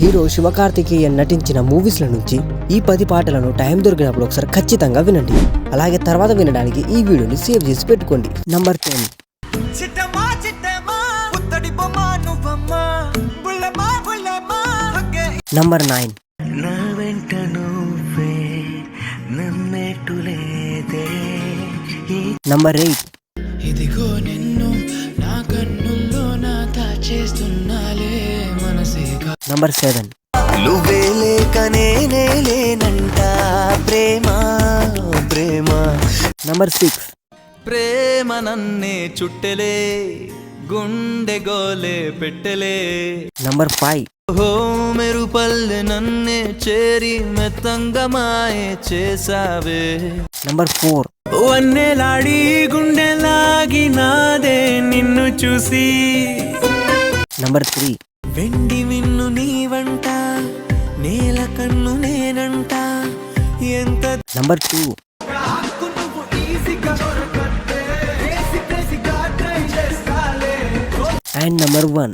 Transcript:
Hero Sivakarthikeyan నటించిన మూవీస్ల నుంచి ఈ 10 పాటలను టైం దొరికినప్పుడు ఒకసారి ఖచ్చితంగా వినండి. అలాగే తర్వాత వినడానికి ఈ వీడియోని సేవ్ చేసి పెట్టుకోండి. నంబర్ 10. నంబర్ 9. నంబర్ 8. ఇదిగో నిన్ను నా కన్నుల్లో నా దాచేస్తున్నాలే మనసేగా. నంబర్ 7. నువ్వే లేక నేనే లేనంట ప్రేమ ప్రేమ. నంబర్ 6. ప్రేమ నన్నే చుట్టెలే గుండె గోలే పెట్టెలే. నంబర్ 5. హో మెరుపల్లె నన్నే చేరి మెత్తంగా మాయే చేసావే. నంబర్ 4. వన్నెలాడి గుండెలాగి నాదే నిన్ను చూసి. నంబర్ 3. వెండి మిన్ను నీవంట నేల కన్ను నేనంట ఎంత. నంబర్ 2. And number 1.